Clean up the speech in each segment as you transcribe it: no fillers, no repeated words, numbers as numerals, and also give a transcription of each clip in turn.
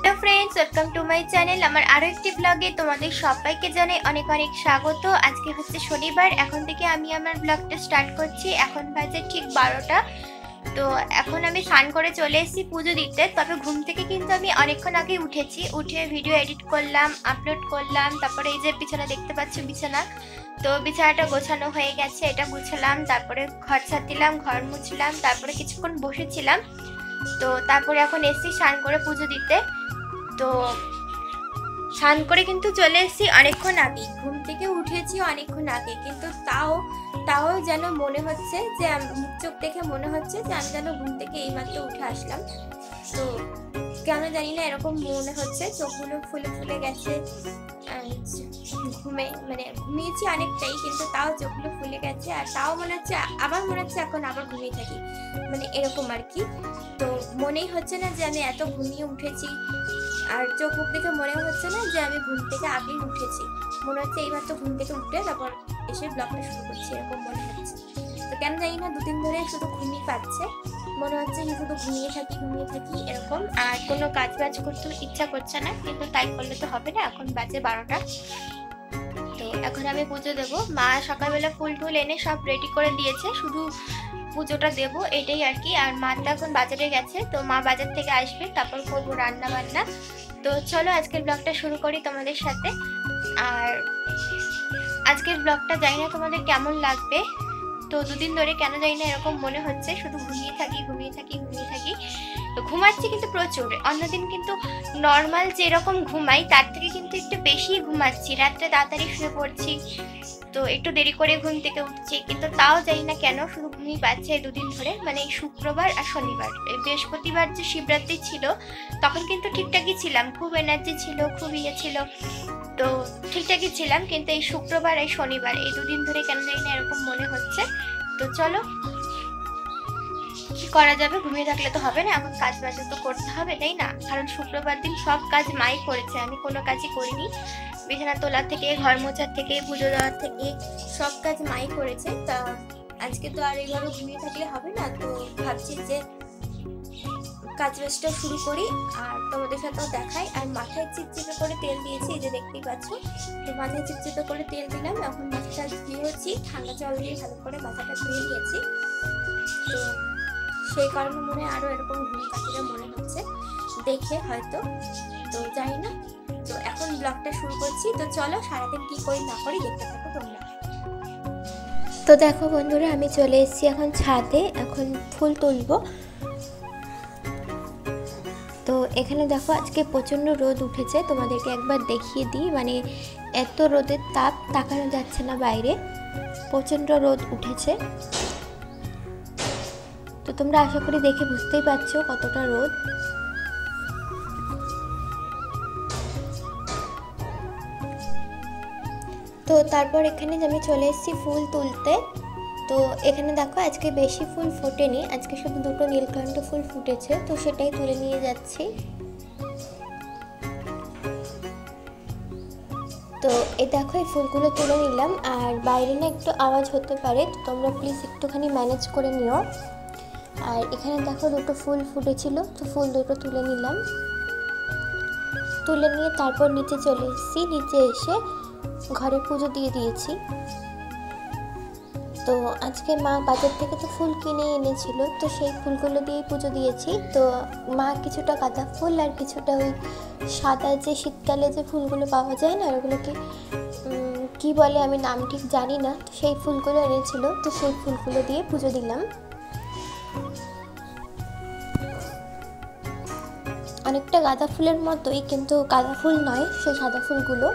Hello friends, welcome to my channel. আমার আরও একটি ব্লগে তোমাদের সবাইকে জানাই অনেক অনেক স্বাগত। আজকে হচ্ছে শনিবার, এখন থেকে আমি আমার ব্লগটা স্টার্ট করছি। এখন বাজে ঠিক 12টা। তো এখন আমি স্নান করে চলে এসেছি পুজো দিতে। তবে ঘুম থেকে কিন্তু আমি অনেকক্ষণ আগে উঠেছি, উঠে ভিডিও এডিট করলাম, আপলোড করলাম। তারপরে এই যে বিছানা দেখতে পাচ্ছ, বিছানা, তো বিছানাটা গোছানো হয়ে গেছে, এটা গুছালাম। তারপরে ঘর ছাড় দিলাম, ঘর মুছলাম, তারপরে কিছুক্ষণ বসেছিলাম। তো তারপরে এখন এসেছি স্নান করে পুজো দিতে। তো স্নান করে কিন্তু চলে এসেছি অনেকক্ষণ আগে, ঘুম থেকে উঠেছি অনেকক্ষণ আগে, কিন্তু তাও তাও যেন মনে হচ্ছে যে মুখ চোখ দেখে মনে হচ্ছে যে আমি যেন ঘুম থেকে এইমাত্র উঠে আসলাম। তো কেন জানি না এরকম মনে হচ্ছে, চোখগুলো ফুলে ফুলে গেছে। ঘুমিয়েছি অনেকটাই, কিন্তু তাও চোখগুলো ফুলে গেছে, আর তাও মনে হচ্ছে আবার মনে হচ্ছে এখন আবার ঘুমিয়ে থাকি, এরকম আর কি। তো মনেই হচ্ছে না যে আমি এত ঘুমিয়ে উঠেছি, আর চোখ মুখ দেখে মনে হচ্ছে না যে আমি ঘুম থেকে আগেই উঠেছি। মনে হচ্ছে এইবার তো ঘুম থেকে উঠে তারপর এসে ব্লগটা শুরু করছি, এরকম মনে হচ্ছে। তো কেন জানি না দুদিন ধরে শুধু ঘুমিয়ে পাচ্ছে, মনে হচ্ছে যে শুধু ঘুমিয়ে থাকি এরকম, আর কোনো কাজ বাজ করতে ইচ্ছা করছে না। কিন্তু তাই করলে তো হবে না, এখন বাজে 12টা। তো এখন আমি পুজো দেবো। মা সকালবেলা ফুল টুল এনে সব রেডি করে দিয়েছে, শুধু পুজোটা দেবো এটাই আর কি। আর মা তো এখন বাজারে গেছে, তো মা বাজার থেকে আসবে, তারপর করবো রান্না বান্না। তো চলো আজকের ব্লগটা শুরু করি তোমাদের সাথে। আর আজকের ব্লগটা জানি না তোমাদের কেমন লাগবে। তো দুদিন ধরে কেন জানি না এরকম মনে হচ্ছে শুধু ঘুমিয়ে থাকি। তো ঘুমাচ্ছি কিন্তু প্রচুর। অন্যদিন কিন্তু নর্মাল যেরকম ঘুমাই তার থেকে কিন্তু একটু বেশি ঘুমাচ্ছি, রাত্রে তাড়াতাড়ি শুয়ে পড়ছি, তো একটু দেরি করে ঘুম থেকে উঠছি, কিন্তু তাও জানি না কেন শুধু ঘুমিয়ে পাচ্ছে এই দুদিন ধরে। এই শুক্রবার আর শনিবার, বৃহস্পতিবার যে শিবরাত্রি ছিল তখন কিন্তু ঠিকঠাকই ছিলাম, খুব এনার্জি ছিল, খুব ইয়ে ছিল, তো ঠিকঠাকই ছিলাম। কিন্তু এই শুক্রবার আর শনিবার এই দুদিন ধরে কেন জানি না এরকম মনে হচ্ছে। তো চলো কি করা যাবে, ঘুমিয়ে থাকলে তো হবে না, এখন কাজ বাজ তো করতে হবে, তাই না? কারণ শুক্রবার দিন সব কাজ মাই করেছে, আমি কোনো কাজই করিনি। বিছানা তোলা থেকে, ঘর মোছার থেকে, পুজো দেওয়ার থেকে সব কাজ মাই করেছে। তা আজকে তো আর এইভাবে ঘুমিয়ে থাকলে হবে না, তো ভাবছি যে কাজ বাজটা শুরু করি আর তোমাদের সাথেও দেখাই। আর মাথায় চিপচিপে করে তেল দিয়েছি, এই যে দেখতেই পাচ্ছ। তো মাথায় চিপচিপে করে তেল দিলাম, এখন মাথাটা ধুয়েছি, ঠান্ডা জল দিয়ে ভালো করে মাথাটা ধুয়ে নিয়েছি। তো সেই কারণে মনে হয় আরো এরকম ঘুম পাখিরা মনে হচ্ছে দেখে হয়তো, তো জানি না। তো এখন ব্লগটা শুরু করছি। তো চলো সারাদিন কি করি না করি দেখতে থাকো তোমরা। তো দেখো বন্ধুরা, আমি চলে এসেছি এখন ছাদে, এখন ফুল তুলবো। তো এখানে দেখো আজকে প্রচণ্ড রোদ উঠেছে, তোমাদেরকে একবার দেখিয়ে দিই। এত রোদের তাপ, তাকানো যাচ্ছে না বাইরে, প্রচণ্ড রোদ উঠেছে। তো তোমরা আশা করি দেখে বুঝতেই পারছো কতটা রোদ। তো তারপর এখানে আমি চলে এসেছি ফুল তুলতে। তো এখানে দেখো আজকে বেশি ফুল ফোটেনি, আজকে শুধু দুটো নীলকণ্ঠ ফুল ফুটেছে, তো সেটাই তুলে নিয়ে যাচ্ছি। তো এই দেখো এই ফুলগুলো তুলে নিলাম। আর বাইরে না একটু আওয়াজ হতে পারে, তো তোমরা প্লিজ একটুখানি ম্যানেজ করে নিও। আর এখানে দেখো দুটো ফুল ফুটেছিল, তো ফুল দুটো তুলে নিলাম। তুলে নিয়ে তারপর নিচে চলে এসেছি, নিচে এসে ঘরে পুজো দিয়ে দিয়েছি। তো আজকে মা বাজার থেকে তো ফুল কিনে এনেছিল, তো সেই ফুলগুলো দিয়েই পুজো দিয়েছি। তো মা কিছুটা গাঁদা ফুল আর কিছুটা ওই সাদা যে শীতকালে যে ফুলগুলো পাওয়া যায় না, ওগুলোকে কি বলে আমি নাম ঠিক জানি না, তো সেই ফুলগুলো এনেছিল, তো সেই ফুলগুলো দিয়ে পুজো দিলাম। অনেকটা গাঁদা ফুলের মতোই, কিন্তু গাঁদা ফুল নয়, সেই সাদা ফুলগুলো,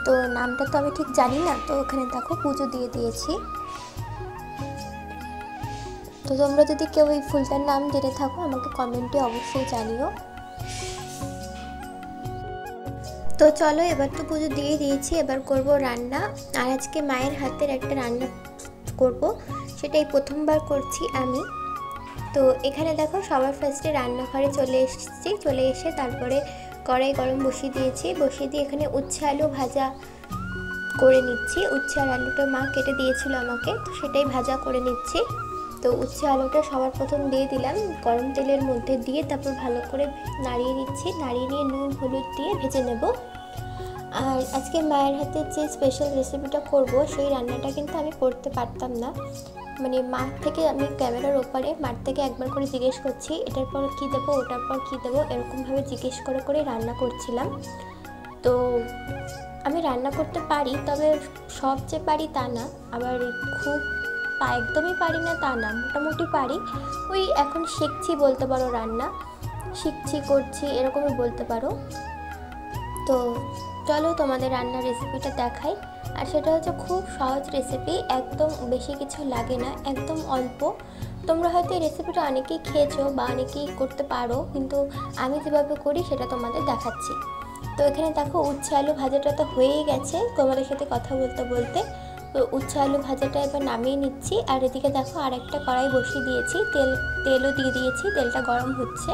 তো নামটা তো আমি ঠিক জানি না। তো ওখানে দেখো পুজো দিয়ে দিয়েছি। তো তোমরা যদি কেউ এই ফুলটার নাম জেনে থাকো আমাকে কমেন্টে অবশ্যই জানিও। তো চলো এবার তো পুজো দিয়ে দিয়েছি, এবার করব রান্না। আর আজকে মায়ের হাতের একটা রান্না করব, সেটাই প্রথমবার করছি আমি। তো এখানে দেখো সবার ফার্স্টে রান্নাঘরে চলে এসেছি, চলে এসে তারপরে কড়াই গরম বসিয়ে দিয়েছি, বসিয়ে দিয়ে এখানে উচ্ছে আলু ভাজা করে নিচ্ছি। উচ্ছে আর আলুটা মা কেটে দিয়েছিল আমাকে, তো সেটাই ভাজা করে নিচ্ছি। তো উচ্ছে আলুটা সবার প্রথম দিয়ে দিলাম গরম তেলের মধ্যে দিয়ে, তারপর ভালো করে নাড়িয়ে নিচ্ছি। নাড়িয়ে নিয়ে নুন হলুদ দিয়ে ভেজে নেব। আর আজকে মায়ের হাতে যে স্পেশাল রেসিপিটা করব সেই রান্নাটা কিন্তু আমি করতে পারতাম না, মানে মার থেকে আমি ক্যামেরার ওপারে মার থেকে একবার করে জিজ্ঞেস করছি এটার পর কী দেবো, ওটার পর কী দেবো, এরকমভাবে জিজ্ঞেস করে করে রান্না করছিলাম। তো আমি রান্না করতে পারি, তবে সব যে পারি তা না, আবার খুব একদমই পারি না তা না, মোটামুটি পারি। ওই এখন শিখছি বলতে পারো, রান্না শিখছি করছি এরকমই বলতে পারো। তো চলো তোমাদের রান্নার রেসিপিটা দেখাই। আর সেটা হচ্ছে খুব সহজ রেসিপি, একদম বেশি কিছু লাগে না, একদম অল্প। তোমরা হয়তো এই রেসিপিটা অনেকেই খেয়েছো বা অনেকেই করতে পারো, কিন্তু আমি যেভাবে করি সেটা তোমাদের দেখাচ্ছি। তো এখানে দেখো উচ্ছে আলু ভাজাটা তো হয়েই গেছে তোমাদের সাথে কথা বলতে বলতে। তো উচ্ছে আলু ভাজাটা এবার নামিয়ে নিচ্ছি। আর এদিকে দেখো আর একটা কড়াই বসিয়ে দিয়েছি, তেলও দিয়ে দিয়েছি, তেলটা গরম হচ্ছে।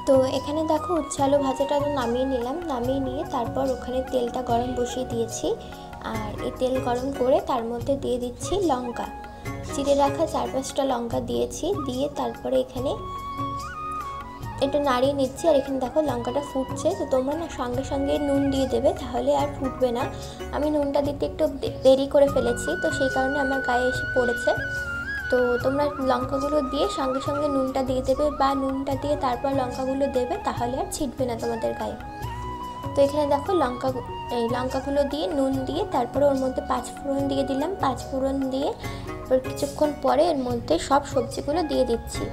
তো এখানে দেখো উচ্ছে আলু ভাজাটা নামিয়ে নিলাম, নামিয়ে নিয়ে তারপর ওখানে তেলটা গরম বসিয়ে দিয়েছি। আর এই তেল গরম করে তার মধ্যে দিয়ে দিচ্ছি লঙ্কা, চিড়ে রাখা 4-5টা লঙ্কা দিয়েছি, দিয়ে তারপরে এখানে একটু নাড়িয়ে নিচ্ছি। আর এখানে দেখো লঙ্কাটা ফুটছে, তো তোমরা না সঙ্গে সঙ্গে নুন দিয়ে দেবে, তাহলে আর ফুটবে না। আমি নুনটা দিতে একটু দেরি করে ফেলেছি, তো সেই কারণে আমার গায়ে এসে পড়েছে। তো তোমরা লঙ্কাগুলো দিয়ে সঙ্গে সঙ্গে নুনটা দিয়ে দেবে, বা নুনটা দিয়ে তারপর লঙ্কাগুলো দেবে, তাহলে আর ছিটবে না তোমাদের গায়ে। তো এখানে দেখো লঙ্কাগুলো দিয়ে নুন দিয়ে তারপরে ওর মধ্যে 5 ফোড়ন দিয়ে দিলাম। 5 ফোড়ন দিয়ে কিছুক্ষণ পরে এর মধ্যে সব সবজিগুলো দিয়ে দিচ্ছি।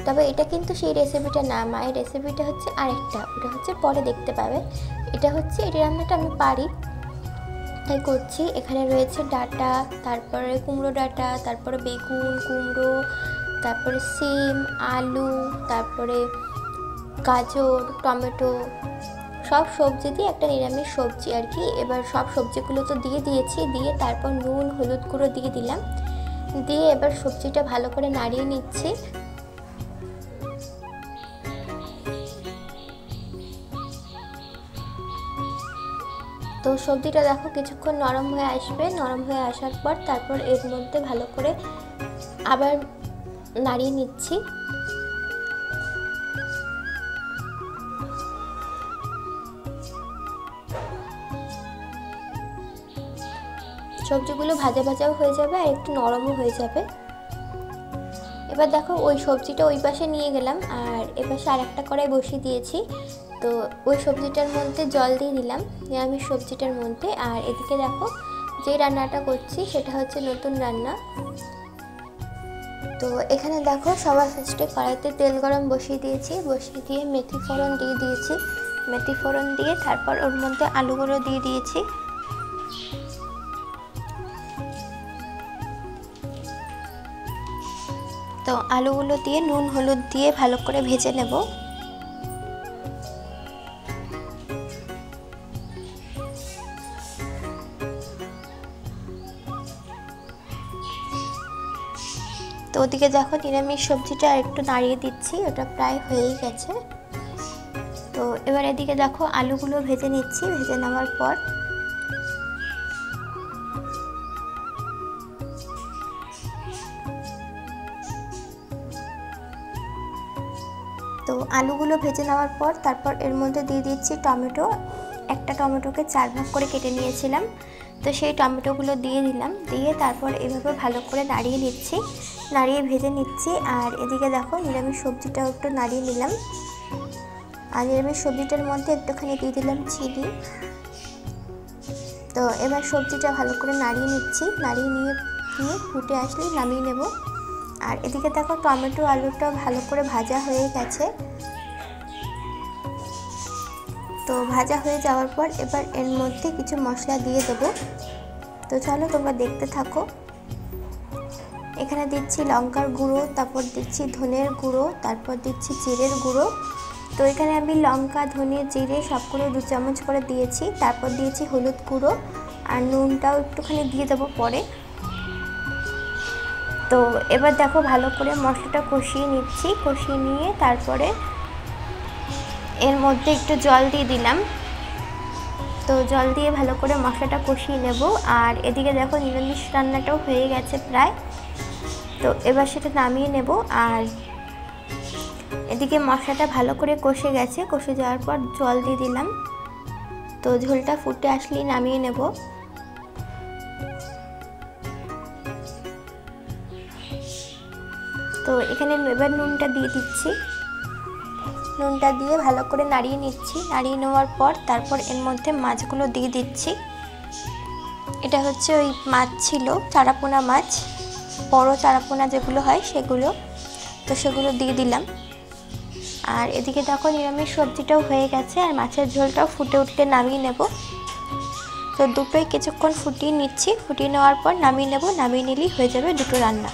তবে এটা কিন্তু সেই রেসিপিটা না, মায়ের রেসিপিটা হচ্ছে আরেকটা, ওটা হচ্ছে পরে দেখতে পাবে। এটা হচ্ছে এই রান্নাটা আমি পারি তাই করছি। এখানে রয়েছে ডাঁটা, তারপরে কুমড়ো ডাঁটা, তারপরে বেগুন, কুমড়ো, তারপরে সিম, আলু, তারপরে গাজর, টমেটো, সব সবজি দিয়ে একটা নিরামিষ সবজি আর কি। এবার সব সবজিগুলো তো দিয়ে দিয়েছি, দিয়ে তারপর নুন হলুদ গুঁড়ো দিয়ে দিলাম, দিয়ে এবার সবজিটা ভালো করে নাড়িয়ে নিচ্ছি। তো সবজিটা দেখো কিছুক্ষণ নরম হয়ে আসবে, নরম হয়ে আসার পর তারপর এর মধ্যে ভালো করে আবার নাড়িয়ে নিচ্ছি। সবজিগুলো ভাজা ভাজাও হয়ে যাবে আর একটু নরমও হয়ে যাবে। এবার দেখো ওই সবজিটা ওই পাশে নিয়ে গেলাম, আর এ পাশে আর একটা কড়াই বসিয়ে দিয়েছি। তো ওই সবজিটার মধ্যে জল দিয়ে দিলাম, নিরামিষ সবজিটার মধ্যে। আর এদিকে দেখো যে রান্নাটা করছি সেটা হচ্ছে নতুন রান্না। তো এখানে দেখো সবার ফার্স্টে কড়াইতে তেল গরম বসিয়ে দিয়েছি, বসিয়ে দিয়ে মেথি ফোড়ন দিয়ে দিয়েছি। মেথি ফোড়ন দিয়ে তারপর ওর মধ্যে আলুগুলো দিয়ে দিয়েছি। তো আলুগুলো দিয়ে নুন হলুদ দিয়ে ভালো করে ভেজে নেব। তো ওদিকে দেখো নিরামিষ সবজিটা একটু নাড়িয়ে দিচ্ছি, ওটা প্রায় হয়েই গেছে। তো এবার এদিকে দেখো আলুগুলো ভেজে নিচ্ছি। ভেজে নেওয়ার পর আলুগুলো ভেজে নেওয়ার পর তারপর এর মধ্যে দিয়ে দিচ্ছি টমেটো। একটা টমেটোকে 4 ভাগ করে কেটে নিয়েছিলাম, তো সেই টমেটোগুলো দিয়ে দিলাম। দিয়ে তারপর এভাবে ভালো করে নাড়িয়ে নিচ্ছি, নাড়িয়ে ভেজে নিচ্ছি। আর এদিকে দেখো নিরামিষ সবজিটাও একটু নাড়িয়ে নিলাম। আর নিরামিষ সবজিটার মধ্যে একটুখানি দিয়ে দিলাম চিনি। তো এবার সবজিটা ভালো করে নাড়িয়ে নিচ্ছি, নাড়িয়ে নিয়ে ফুটে আসলেই নামিয়ে নেব। আর এদিকে দেখো টমেটো আলুটা ভালো করে ভাজা হয়ে গেছে। তো ভাজা হয়ে যাওয়ার পর এবার এর মধ্যে কিছু মশলা দিয়ে দেবো। তো চলো তোমরা দেখতে থাকো। এখানে দিচ্ছি লঙ্কার গুঁড়ো, তারপর দিচ্ছি ধনের গুঁড়ো, তারপর দিচ্ছি জিরের গুঁড়ো। তো এখানে আমি লঙ্কা ধনে জিরে সবগুলো 2 চামচ করে দিয়েছি। তারপর দিয়েছি হলুদ গুঁড়ো, আর নুনটাও একটুখানি দিয়ে দেবো পরে। তো এবার দেখো ভালো করে মশলাটা কষিয়ে নিচ্ছি, কষিয়ে নিয়ে তারপরে এর মধ্যে একটু জল দিয়ে দিলাম। তো জল দিয়ে ভালো করে মশলাটা কষিয়ে নেব। আর এদিকে দেখো নিরামিষ রান্নাটাও হয়ে গেছে প্রায়। তো এবার সেটা নামিয়ে নেব। আর এদিকে মশলাটা ভালো করে কষে গেছে, কষে যাওয়ার পর জল দিয়ে দিলাম। তো ঝোলটা ফুটে আসলেই নামিয়ে নেব। তো এখানে এবার নুনটা দিয়ে দিচ্ছি। নুনটা দিয়ে ভালো করে নাড়িয়ে নিচ্ছি। নাড়িয়ে নেওয়ার পর তারপর এর মধ্যে মাছগুলো দিয়ে দিচ্ছি। এটা হচ্ছে ওই মাছ ছিল, চারাপোনা মাছ, বড় চারাপোনা যেগুলো হয় সেগুলো। তো সেগুলো দিয়ে দিলাম। আর এদিকে দেখো নিরামিষ সবজিটাও হয়ে গেছে আর মাছের ঝোলটাও ফুটে উঠলে নামিয়ে নেব। তো দুটোই কিছুক্ষণ ফুটিয়ে নিচ্ছি। ফুটিয়ে নেওয়ার পর নামিয়ে নেব। নামিয়ে নিলেই হয়ে যাবে দুটো রান্না।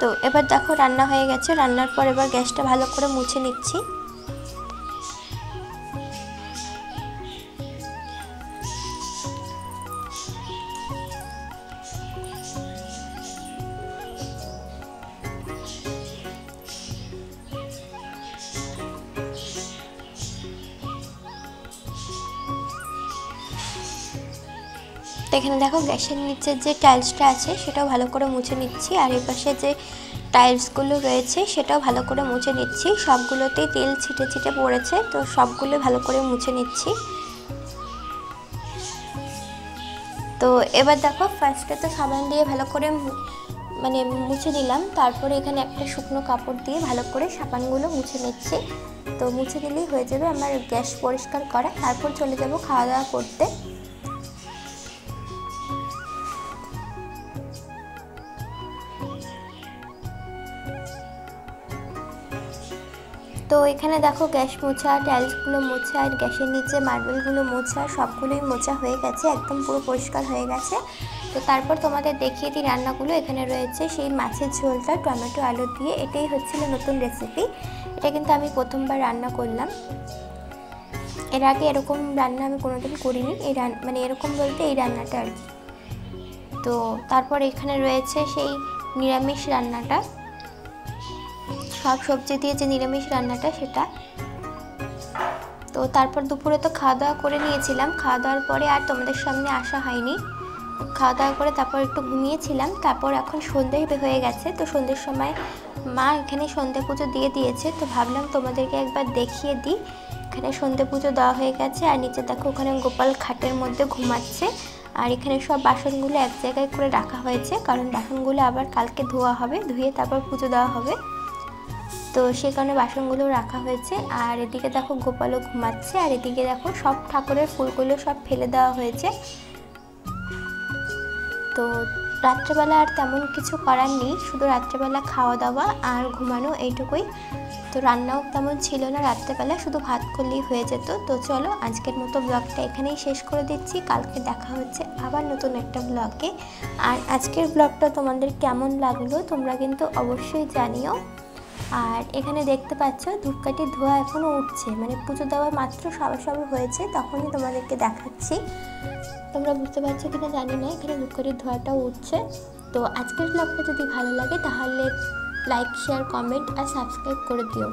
তো এবার দেখো রান্না হয়ে গেছে। রান্নার পর এবার গ্যাসটা ভালো করে মুছে নিচ্ছি। তো এখানে দেখো গ্যাসের নিচে যে টাইলসটা আছে সেটাও ভালো করে মুছে নিচ্ছি। আর এই পাশে যে টাইলসগুলো রয়েছে সেটাও ভালো করে মুছে নিচ্ছি। সবগুলোতেই তেল ছিটে ছিটে পড়েছে, তো সবগুলো ভালো করে মুছে নিচ্ছি। তো এবার দেখো ফার্স্টে তো সাবান দিয়ে ভালো করে মুছে নিলাম। তারপরে এখানে একটা শুকনো কাপড় দিয়ে ভালো করে সাবানগুলো মুছে নিচ্ছি। তো মুছে নিলেই হয়ে যাবে আমার গ্যাস পরিষ্কার করা। তারপর চলে যাব খাওয়া দাওয়া করতে। তো এখানে দেখো গ্যাস মোছা, টাইলসগুলো মোছা, আর গ্যাসের নিচে মার্বেলগুলো মোছা, সবগুলোই মোছা হয়ে গেছে, একদম পুরো পরিষ্কার হয়ে গেছে। তো তারপর তোমাদের দেখিয়ে দিই রান্নাগুলো। এখানে রয়েছে সেই মাছের ঝোলটা টমেটো আলু দিয়ে। এটাই হচ্ছিল নতুন রেসিপি। এটা কিন্তু আমি প্রথমবার রান্না করলাম। এর আগে এরকম রান্না আমি কোনোদিন করিনি। এই এরকম বলতে এই রান্নাটা আর কি। তো তারপর এখানে রয়েছে সেই নিরামিষ রান্নাটা, সব সবজি দিয়ে যে নিরামিষ রান্নাটা সেটা। তো তারপর দুপুরে তো খাওয়া দাওয়া করে নিয়েছিলাম। খাওয়া দাওয়ার পরে আর তোমাদের সামনে আসা হয়নি। খাওয়া দাওয়া করে তারপর একটু ঘুমিয়েছিলাম। তারপর এখন সন্ধে হয়ে গেছে। তো সন্ধ্যের সময় মা এখানে সন্ধে পুজো দিয়ে দিয়েছে। তো ভাবলাম তোমাদেরকে একবার দেখিয়ে দিই। এখানে সন্ধে পুজো দেওয়া হয়ে গেছে। আর নিচে দেখো ওখানে গোপাল খাটের মধ্যে ঘুমাচ্ছে। আর এখানে সব বাসনগুলো এক জায়গায় করে রাখা হয়েছে, কারণ বাসনগুলো আবার কালকে ধোয়া হবে, ধুয়ে তারপর পুজো দেওয়া হবে। তো সে কারণে বাসনগুলো রাখা হয়েছে। আর এদিকে দেখো গোপালও ঘুমাচ্ছে। আর এদিকে দেখো সব ঠাকুরের ফুলগুলো সব ফেলে দেওয়া হয়েছে। তো রাত্রেবেলা আর তেমন কিছু করার নেই, শুধু রাত্রেবেলা খাওয়া দাওয়া আর ঘুমানো, এইটুকুই। তো রান্নাও তেমন ছিল না রাত্রেবেলা, শুধু ভাত করলেই হয়ে যেত। তো চলো আজকের মতো ব্লগটা এখানেই শেষ করে দিচ্ছি। কালকে দেখা হচ্ছে আবার নতুন একটা ব্লগে। আর আজকের ব্লগটা তোমাদের কেমন লাগলো তোমরা কিন্তু অবশ্যই জানিও। আর এখানে দেখতে পাচ্ছ ধূপকাঠির ধোঁয়া এখনও উঠছে, পুজো দেওয়া মাত্র সবে সবে হয়েছে, তখনই তোমাদেরকে দেখাচ্ছি। তোমরা বুঝতে পারছো কিনা জানি না, এখানে ধূপকাঠির ধোঁয়াটাও উঠছে। তো আজকের ব্লগটা যদি ভালো লাগে তাহলে লাইক, শেয়ার, কমেন্ট আর সাবস্ক্রাইব করে দিও।